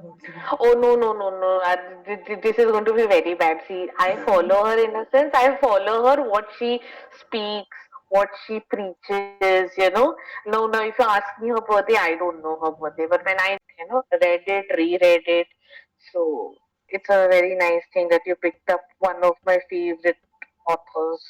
about Sudha Oh, Murty. no, no, no, no. This is going to be very bad. See, I follow her in a sense. I follow her what she speaks, what she preaches. No, no, if you ask me her birthday, I don't know her birthday. But when read it, reread it. So it's a very nice thing that you picked up one of my favorite authors.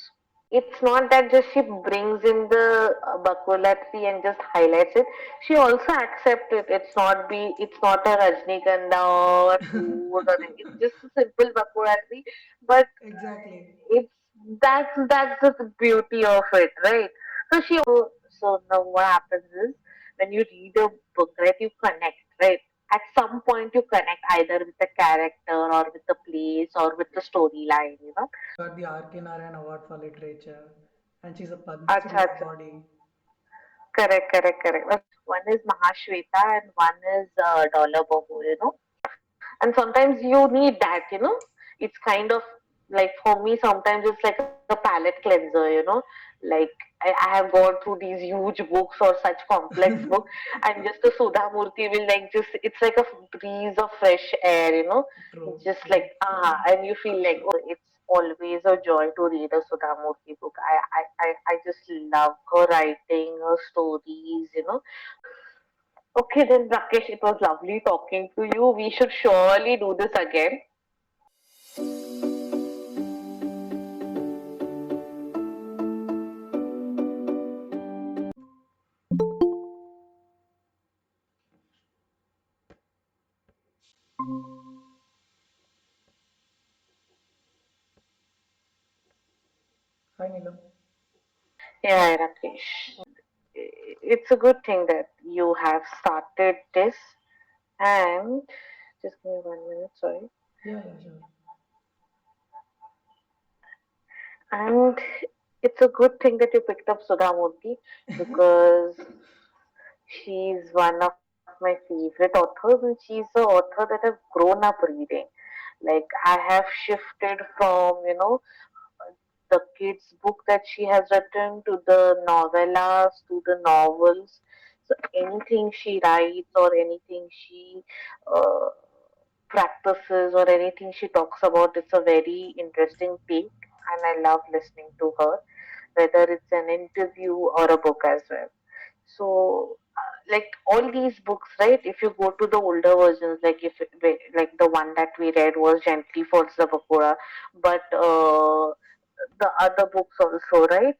It's not that just she brings in the bakula tree and just highlights it. She also accepts it. It's not a Rajnikanda or food or anything. It's just a simple bakula tree, but Exactly. it's that's the beauty of it, right? So so now what happens is when you read a book, right, you connect, right? At some point you connect either with the character or with the place or with the storyline. Got the R.K. Narayan Award for Literature, and she's a Padma Acha, Shri acha. awardee. Correct, correct, correct. One is Mahashweta and one is Dollar Babu. And sometimes you need that. It's kind of like for me, sometimes it's like a palate cleanser. Like I have gone through these huge books or such complex book, and just the Sudha Murti will like it's like a breeze of fresh air. True, Just like true. and you feel like it's always a joy to read a Sudha Murti book. I just love her writing, her stories. Okay, then Rakesh, it was lovely talking to you. We should surely do this again. Hi, Neelam. Yeah, Rakesh. It's a good thing that you have started this, and just give me 1 minute, sorry. Yeah, yeah, sure. And it's a good thing that you picked up Sudha Murty because she's one of my favorite authors, and she's the author that I've grown up reading. Like I have shifted from the kids' book that she has written to the novellas to the novels. So anything she writes or anything she uh, practices or anything she talks about, it's a very interesting take, and I love listening to her, whether it's an interview or a book as well. So, like all these books, right? If you go to the older versions, like the one that we read was Gently Falls the Bakura, but the other books also, right?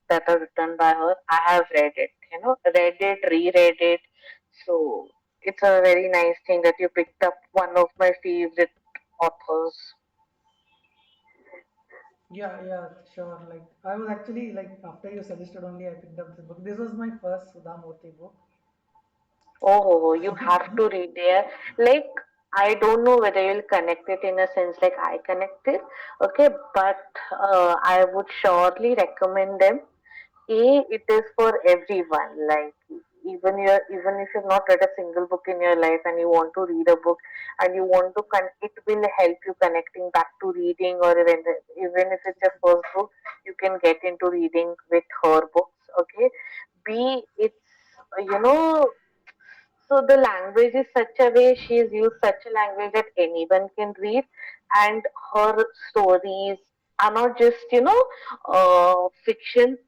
That are written by her, I have read it. Read it, reread it. So it's a very nice thing that you picked up one of my favorite authors. Yeah, yeah, sure. Like, I was actually, like, after you suggested only, I picked up this book. This was my first Sudha Murty book. Oh, you have to read there. Like, I don't know whether you'll connect it in a sense like I connected, okay, but I would surely recommend them. It is for everyone. Like, even if you've not read a single book in your life and you want to read a book and you want to it will help you connecting back to reading, or even if it's your first book, you can get into reading with her books. Okay, it's you know so the language is such a way, she's used such a language that anyone can read, and her stories are not just fiction.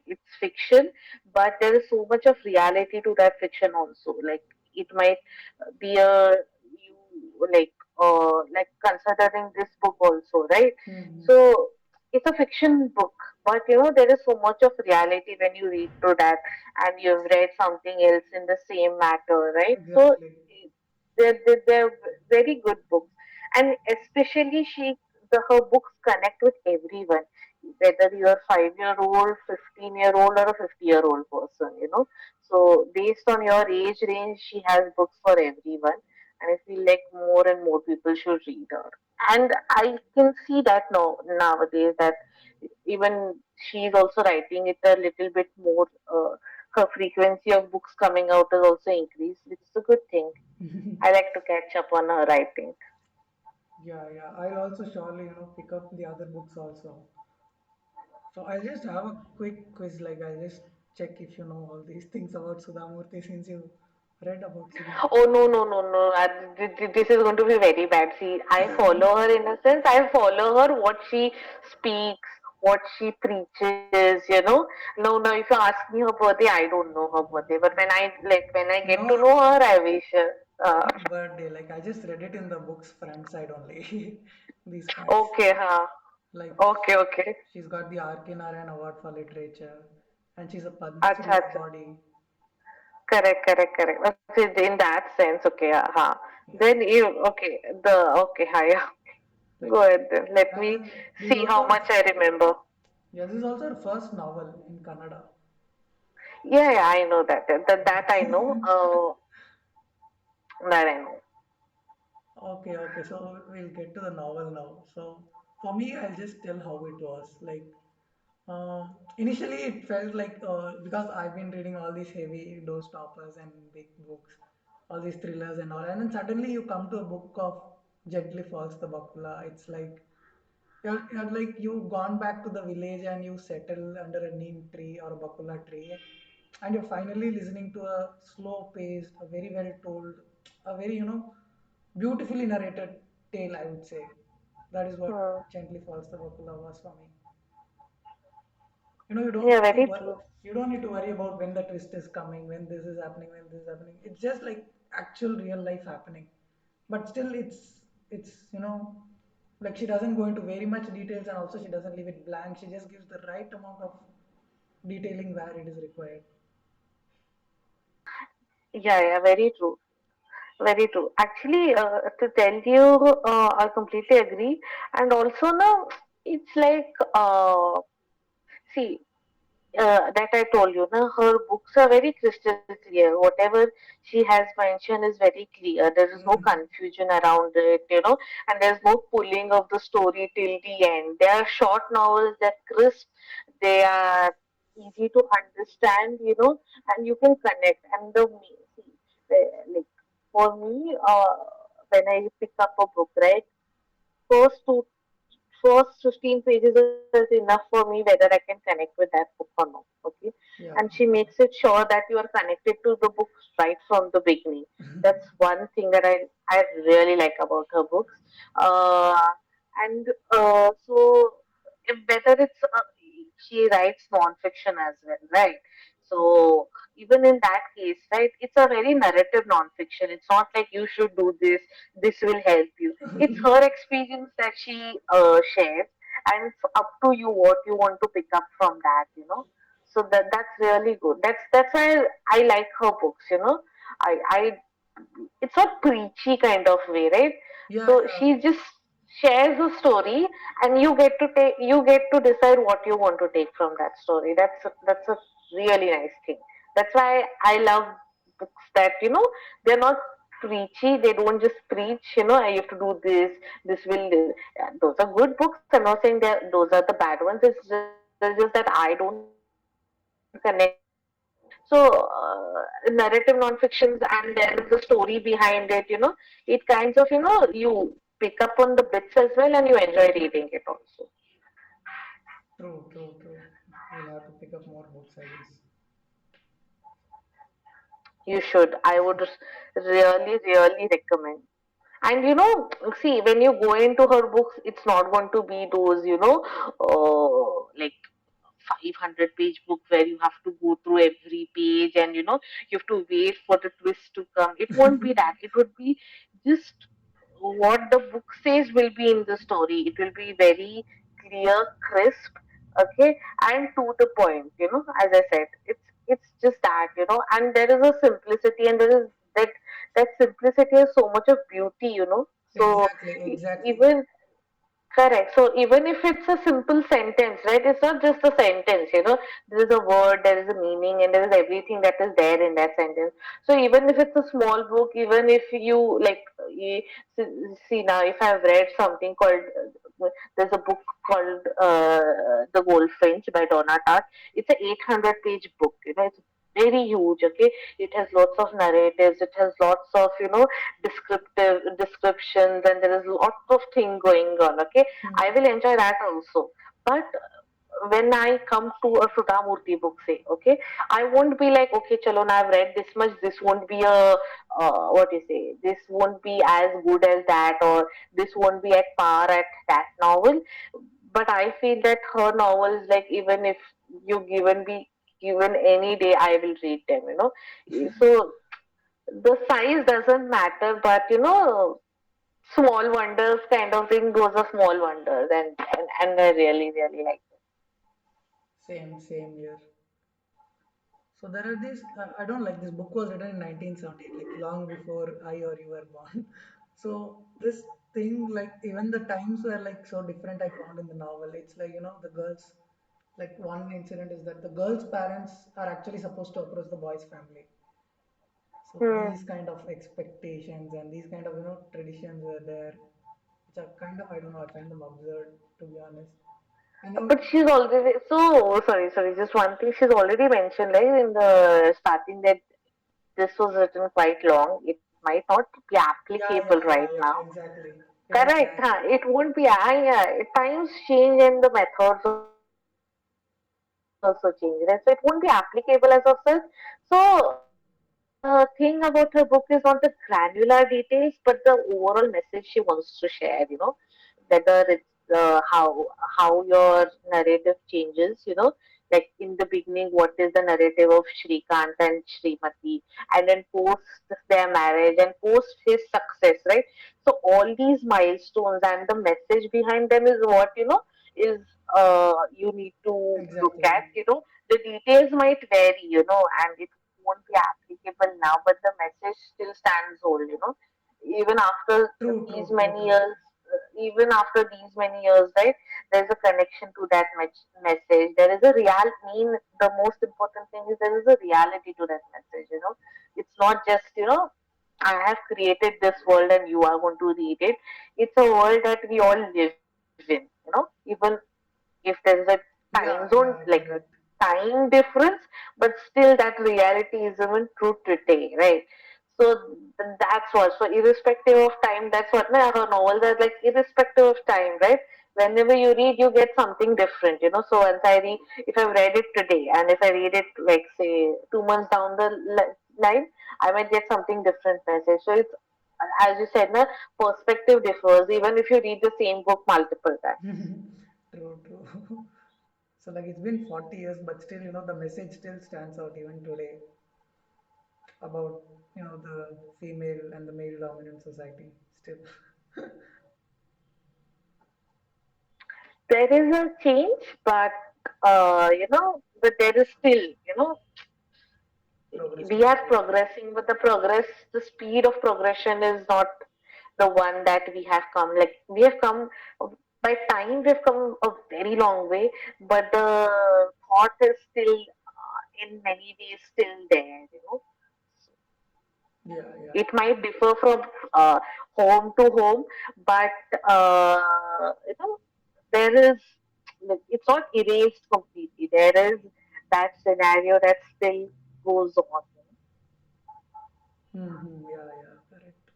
It's fiction, but there is so much of reality to that fiction also. Like it might be a you like considering this book also, right? Hmm. So it's a fiction book, but there is so much of reality when you read through that, and you've read something else in the same matter, right? So Exactly. they're very good books, and especially her books connect with everyone, whether you're 5 year old, 15-year old, or a 50-year-old person. So based on your age range, she has books for everyone, and I feel like more and more people should read her. And I can see that now nowadays that even she's also writing it a little bit more. Her frequency of books coming out has also increased, which is a good thing. I like to catch up on her writing. Yeah, yeah. I'll also surely, pick up the other books also. So I'll just have a quick quiz. Like, I'll just check if you know all these things about Sudha Murty since you read about Sudha Oh Murty. no no no no! This is going to be very bad. See, I follow her in a sense. I follow her what she speaks, what she preaches. No, if you ask me her birthday, I don't know her birthday. But when I get to No, know her, I wish her. not birthday. Like I just read it in the book's front side only. These facts. Okay, huh? Like Okay. she's got the R.K. Narayan Award for Literature, and she's a Padma Acha, Shri acha. awardee. Correct. Okay, in that sense, okay, huh? Yeah, Then you okay okay, hi. Yeah. like Go ahead then. Let me and this is see how also much I remember. yeah, this is also her first novel in Kannada. Yeah, I know that. That I know. That I know. Okay. So we'll get to the novel now. So for me, I'll just tell how it was. Like initially, it felt like because I've been reading all these heavy door stoppers and big books, all these thrillers and all, and then suddenly you come to a book of Gently Falls the Bakula. It's like you're like you've gone back to the village and you settle under a neem tree or a bakula tree, and you're finally listening to a slow paced, a very well told, a very beautifully narrated tale. I would say that is what Hmm. Gently Falls the Bakula was for me. You don't Yeah, need to very worry. true. You don't need to worry about when the twist is coming, when this is happening, when this is happening. It's just like actual real life happening. But still, it's like she doesn't go into very much details, and also she doesn't leave it blank. She just gives the right amount of detailing where it is required. Yeah, very true. Very true. Actually, to tell you, I completely agree. And also now, it's like, see, that I told you, na, her books are very crystal clear. Whatever she has mentioned is very clear. There is no Hmm. confusion around it, and there's no pulling of the story till the end. They are short novels, they're crisp, they are easy to understand, and you can connect. And see, like for me, when I pick up a book, right, first two first 15 pages is enough for me whether I can connect with that book or not. Okay. And Yeah. she makes it sure that you are connected to the book right from the beginning. That's one thing that I really like about her books. Uh, and so whether it's she writes non-fiction as well, right? So even in that case, right, it's a very narrative non-fiction. It's not like you should do this, this will help you. It's her experience that she shares, and it's up to you what you want to pick up from that. So that's really good. That's why I like her books. I it's not preachy kind of way, right? Yeah. So Yeah. she just shares a story, and you get to decide what you want to take from that story. That's a really nice thing. That's why I love books that they're not preachy. They don't just preach. You have to do this. This will. Yeah, those are good books. I'm not saying that those are the bad ones. It's just that I don't connect with them. So narrative non-fictions, and then the story behind it, it kinds of you pick up on the bits as well, and you enjoy reading it also. True. We'll have to pick up more books, I guess. You should. I would really recommend. And see, when you go into her books, it's not going to be those, like 500-page book where you have to go through every page, and you have to wait for the twist to come. It won't be that. It would be just what the book says will be in the story. It will be very clear, crisp, okay, and to the point. As I said, it's just that, and there is a simplicity, and there is that simplicity has so much of beauty. So Exactly. even correct. So even if it's a simple sentence, right? It's not just a sentence. There is a word, there is a meaning, and there is everything that is there in that sentence. So even if it's a small book, even if you like, see now, if I've read something called, there's a book called The Goldfinch by Donna Tartt. It's a 800-page book. It's very huge. Okay, it has lots of narratives. It has lots of descriptive descriptions, and there is lots of thing going on. Okay, I will enjoy that also. But when I come to a Sudha Murty book, say, okay, I won't be like, okay, chalo, now I've read this much. This won't be a what you say. This won't be as good as that, or this won't be at par at that novel. But I feel that her novels, like even if you given be given any day, I will read them. So the size doesn't matter, but small wonders kind of thing. Those are small wonders, and I really really like them. Same here. So there are these. I don't like this book was written in 1978, like long before I or you were born. So this thing, like even the times were like so different. I found in the novel. It's like the girls. Like one incident is that the girl's parents are actually supposed to approach the boy's family. So Hmm. these kind of expectations and these kind of traditions were there, which are kind of I don't know. I find them absurd to be honest. And But she's already so sorry. Just one thing she's already mentioned, like in the starting, that this was written quite long. It might not be applicable right now. exactly. It has Correct, changed. huh? It won't be. Yeah. Times change and the methods also change, right? So it won't be applicable as of such. So the thing about her book is not the granular details, but the overall message she wants to share. Whether it's how your narrative changes. Like in the beginning, what is the narrative of Shrikant and Srimati, and then post their marriage and post his success, right? So all these milestones and the message behind them is what is you need to look Exactly. at. The details might vary, and it won't be applicable now, but the message still stands old. Even after True, these true, many totally. years, right? There's a connection to that message. There is a real mean. The most important thing is there is a reality to that message. It's not just I have created this world and you are going to read it. It's a world that we all live in. Even if there's a time zone, Yeah, like yeah, a correct. time difference, but still that reality is even true today, right? So that's what. So irrespective of time, that's what her novels are like. Irrespective of time, right? Whenever you read, you get something different. So once I read, if I've read it today, and if I read it like say 2 months down the line, I might get something different message. So it's as you said, perspective differs even if you read the same book multiple times. True, true. So like it's been 40 years, but still, the message still stands out even today about, the female and the male dominant society still. There is a change, but but there is still, Progress to we be are made. progressing, but the speed of progression is not the one that we have come. Like we have come by time, we've come a very long way, but the thought is still, in many ways, still there. Yeah, yeah. It might differ from home to home, but there is, like, it's not erased completely. There is that scenario that still goes on. Yeah, yeah, correct.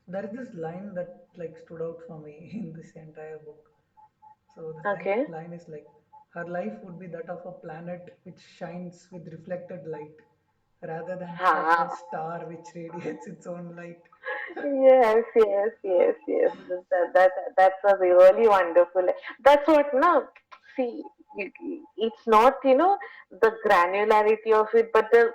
There is this line that like stood out for me in this entire book. So the Okay. line is like, her life would be that of a planet which shines with reflected light, rather than that of a Ha. star which radiates its own light. Yes. That's a really wonderful. That's what no. See, it's not the granularity of it, but the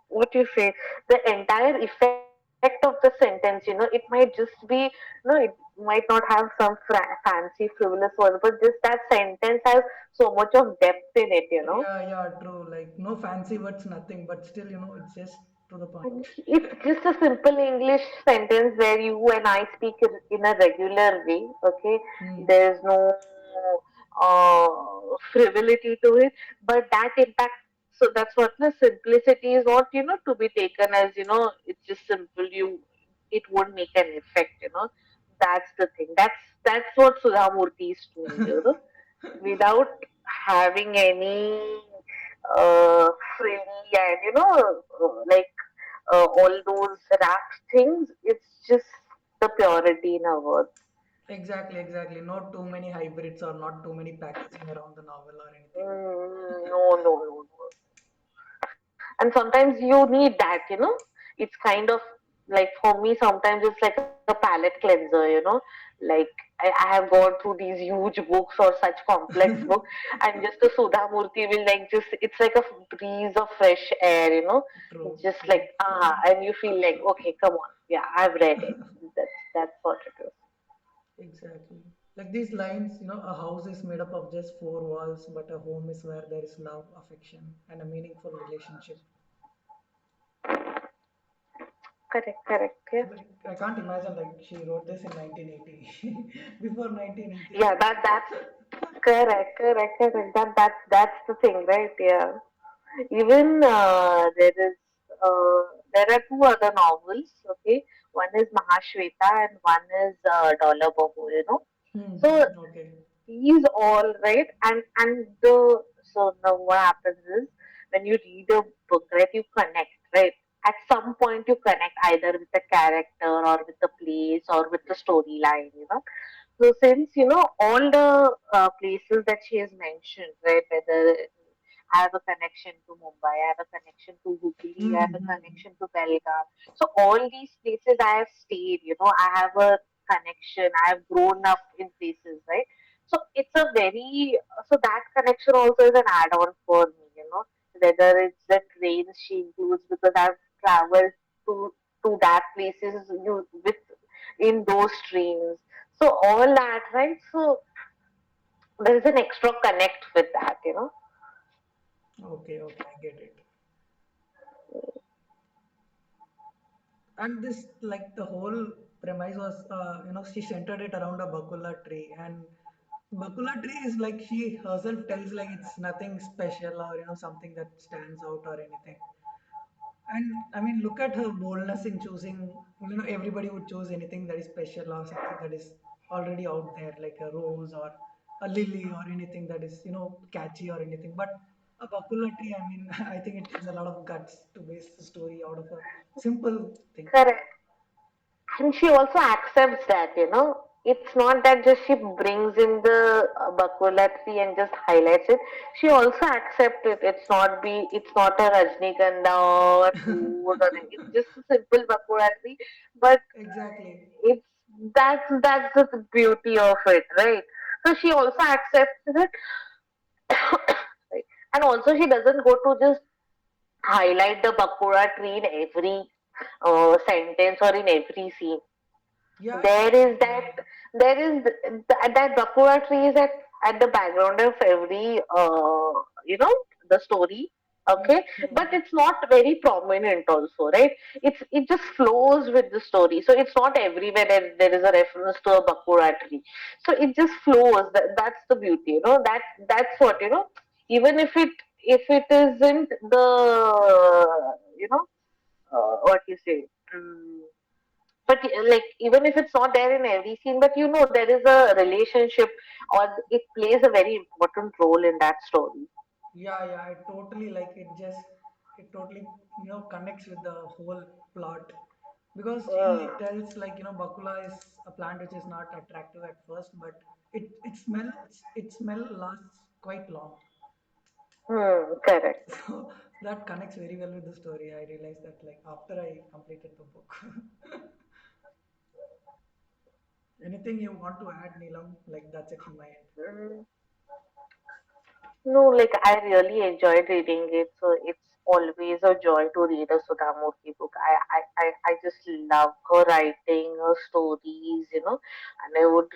what you say, the entire effect of the sentence. It might just be it might not have some fancy frivolous words, but just that sentence has so much of depth in it. Yeah, yeah, true. Like no fancy words, nothing, but still, it's just to the point. It's just a simple English sentence where you and I speak in a regular way. Okay, Hmm. there's no frivolity to it, but that impact. So that's what the simplicity is not to be taken as it's just simple. It won't make an effect. That's the thing. That's what Sudha Murty is doing. Without having any frilly and like all those rap things. It's just the purity in her words. Exactly, exactly. Not too many hybrids or not too many packaging around the novel or anything. No, no, no, no. And sometimes you need that, it's kind of like, for me sometimes it's like a palate cleanser, like I have gone through these huge books or such complex book, and just a Sudha Murti will like, just it's like a breeze of fresh air, True, it's just like, true. and you feel like, okay, come on, yeah, I've read it. That's what it is. Exactly. Like these lines, a house is made up of just four walls, but a home is where there is love, affection, and a meaningful relationship. Correct, correct, yeah. Like I can't imagine like she wrote this in 1980. Before 1980. Yeah, that's correct, correct, correct. That's the thing, right? Yeah. Even there are two other novels. Okay, one is Mahashweta and one is Dollar Bahu. So Okay. these all right, and the so now what happens is, when you read a book, right, you connect, right. At some point, you connect either with the character or with the place or with the storyline. So since all the places that she has mentioned, right, whether I have a connection to Mumbai, I have a connection to Hubli, I have a Mm-hmm. connection to Belgaum. So all these places I have stayed, I have a connection. I have grown up in places, right? So it's a very so that connection also is an add-on for me, whether it's the trains she includes because I've traveled to that places with in those trains. So all that, right? So there's an extra connect with that. Okay, okay, I get it. And this, like the whole premise was, she centered it around a bakula tree, and bakula tree is like she herself tells like it's nothing special or something that stands out or anything. And I mean, look at her boldness in choosing. Everybody would choose anything that is special or something that is already out there, like a rose or a lily or anything that is, catchy or anything. But a bakula tree, I mean, I think it takes a lot of guts to base the story out of a simple thing. Correct. And she also accepts that. It's not that just she brings in the bakula tree and just highlights it. She also accepts it. It's not a Rajnikanda or rose or anything. It's just a simple bakula tree. But Exactly. it's that's the beauty of it, right? So she also accepts it. Right. And also she doesn't go to just highlight the bakura tree in every sentence or in every scene. Yeah, There yeah, is that there is that bakura tree is at the background of every the story. yeah. Okay, but Hmm. it's not very prominent also, right? It just flows with the story, so it's not everywhere there is a reference to a bakura tree. So it just flows. That's the beauty, that's what, even if it isn't the what you say. But like, even if it's not there in every scene, but there is a relationship, or it plays a very important role in that story. Yeah, yeah, I totally like it. Just it totally connects with the whole plot because she Mm. tells like bakula is a plant which is not attractive at first, but it smell lasts quite long. Correct. So that connects very well with the story. I realized that like after I completed the book. Anything you want to add, Neelam? Like that's it from my end. Mm. No, like I really enjoyed reading it, so it's always a joy to read a Sudha Murty book. I just love her writing, her stories, and I would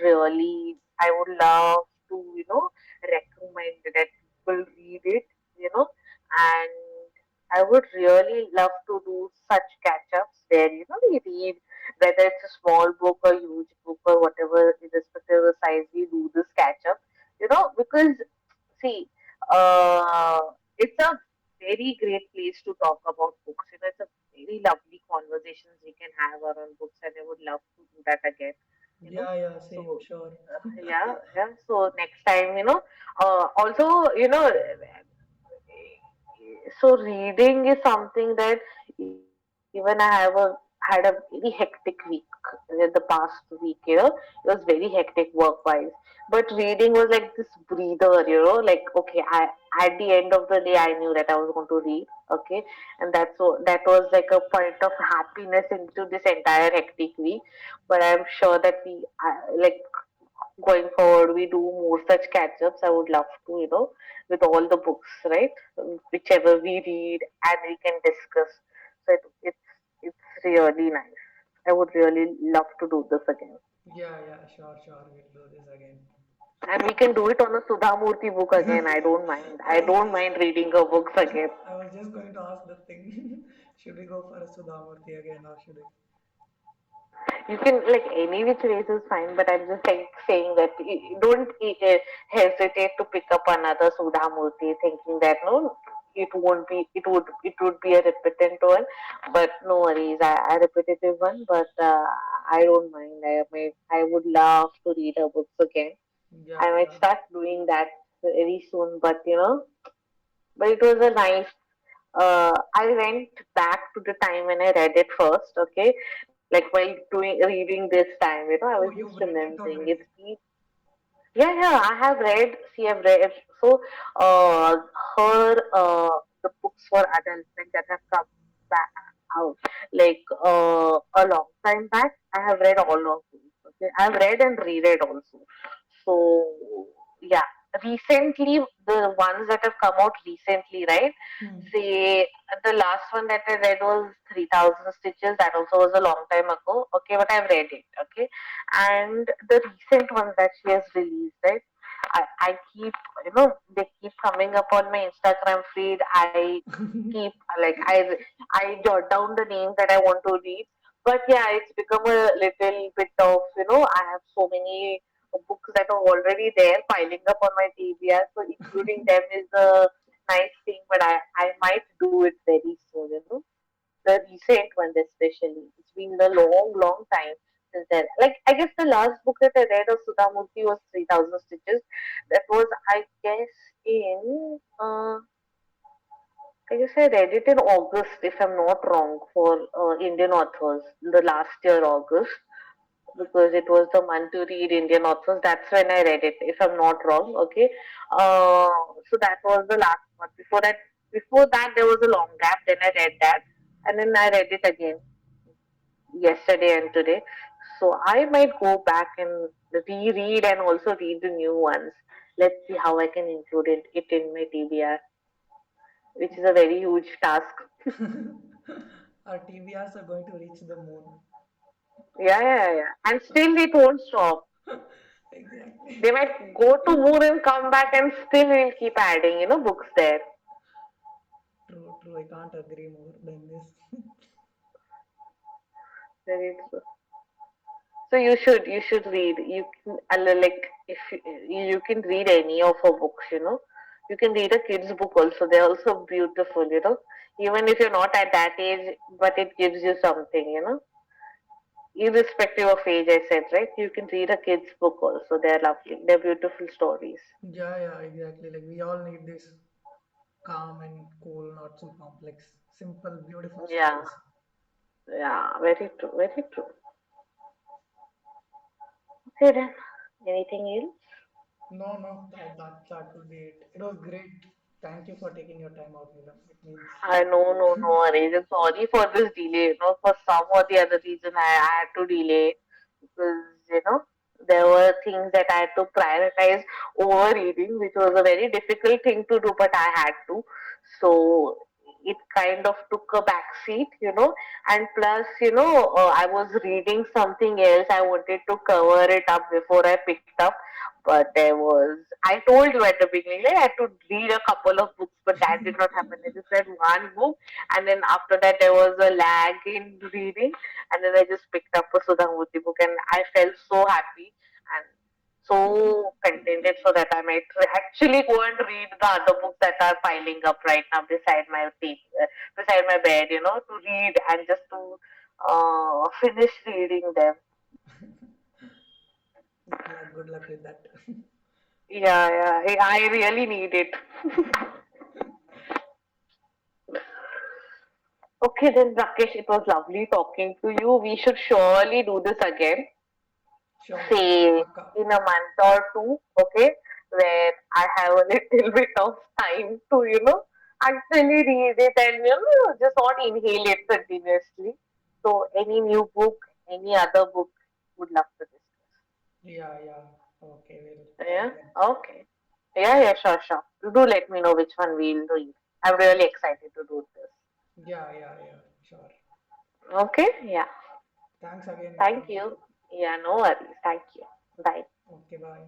love to, recommend that people read it, and I would really love to do such catch-ups where, we read, whether it's a small book or huge book or whatever, irrespective of the size, we do this catch-up, because see, uh, it's a very great place to talk about books. It's a very lovely conversations we can have around books, and I would love to do that again. You know, Yeah, yeah, same, so sure. yeah, yeah. So next time, also, so reading is something that even I have a had a very hectic week the past week, you know. It was very hectic work wise. But reading was like this breather, you know, like okay, I at the end of the day I knew that I was going to read, okay, and that was like a point of happiness into this entire hectic week. But I'm sure that like going forward we do more such catch ups. I would love to, you know, with all the books, right? Whichever we read and we can discuss. So it's really nice. I would really love to do this again. Yeah, yeah, sure, sure. We'll do this again. And we can do it on a Sudha Murty book again. I don't mind. I I was don't just, mind reading her books again. I was just going to ask the thing. Should we go for a Sudha Murty again, or should we? You can like any which race is fine, but I'm just like saying that don't hesitate to pick up another Sudha Murti, thinking that no, it would be a repetent one, but no worries, a repetitive one. But I don't mind. I would love to read her books again. Yeah, I might yeah. start doing that very soon, but you know, but it was a nice I went back to the time when I read it first, okay? Like while doing reading this time, you know, I was Oh, just you've read it remembering. It's already. been yeah, yeah, I have read. See, I've read. So, her the books for adults like that have come back out like a long time back. I have read all of these. Okay, I've read and reread also. So yeah, recently the ones that have come out recently, right? Hmm. Say the last one that I read was 3,000 Stitches. That also was a long time ago. Okay, but I've read it. Okay, and the recent ones that she has released, right? I keep, you know, they keep coming up on my Instagram feed. I keep like I jot down the names that I want to read. But yeah, it's become a little bit of, you know, I have so many books that are already there piling up on my TBR. So including them is a nice thing. But I might do it very soon, you know, the recent ones especially. It's been a long, long time since then. Like I guess the last book that I read of Sudha Murty was 3,000 Stitches. That was I guess in I guess I read it in August if I'm not wrong for Indian authors. The last year August because it was the month to read Indian authors. That's when I read it, if I'm not wrong. Okay, uh, so that was the last one. Before that, there was a long gap. Then I read that, and then I read it again yesterday and today. So I might go back and reread and also read the new ones. Let's see how I can include it in my TBR, which is a very huge task. Our TBRs are going to reach the moon. Yeah, yeah, yeah. And still it won't stop. Exactly. They might go to moon and come back and still we'll keep adding, you know, books there. True, true. I can't agree more than this. Very true. So you should read. You can like if you can read any of her books, you know. You can read a kid's book also. They're also beautiful, you know. Even if you're not at that age, but it gives you something, you know. Irrespective of age, I said, right? You can read a kid's book also. They're lovely. They're beautiful stories. Yeah, yeah, exactly. Like we all need this calm and cool, not so complex, simple, beautiful Yeah, stories. yeah, very true, very true. Okay then. Anything else? No, no, that would be it. It was great. Thank you for taking your time out, Neelam. It means I know, no, no worries. I'm sorry for this delay. You know, for some or the other reason, I had to delay because you know there were things that I had to prioritize over reading, which was a very difficult thing to do, but I had to. So it kind of took a back seat, you know. And plus, you know, I was reading something else. I wanted to cover it up before I picked up, but there was. I told you at the beginning, like, I had to read a couple of books, but that did not happen. I just read one book, and then after that, there was a lag in reading, and then I just picked up a Sudha Murty book, and I felt so happy and so contented so that I might actually go and read the other books that are piling up right now beside my bed, you know, to read and just to finish reading them. good luck with that. Yeah, yeah, I really need it. Okay, then Rakesh, it was lovely talking to you. We should surely do this again, Sure, sure. say Pakka. in a month or two, okay, where I have a little bit of time to, actually read it and, just not inhale it continuously. So, any new book, any other book, would love to discuss. Yeah, yeah. Okay, we'll Yeah, again. okay. Yeah, yeah, sure, sure. Do let me know which one we'll read. I'm really excited to do this. Yeah, yeah, yeah. Sure. Okay, yeah. Thanks again, Thank Neelam. you. Yeah, no worries. Thank you. Bye. Okay, bye.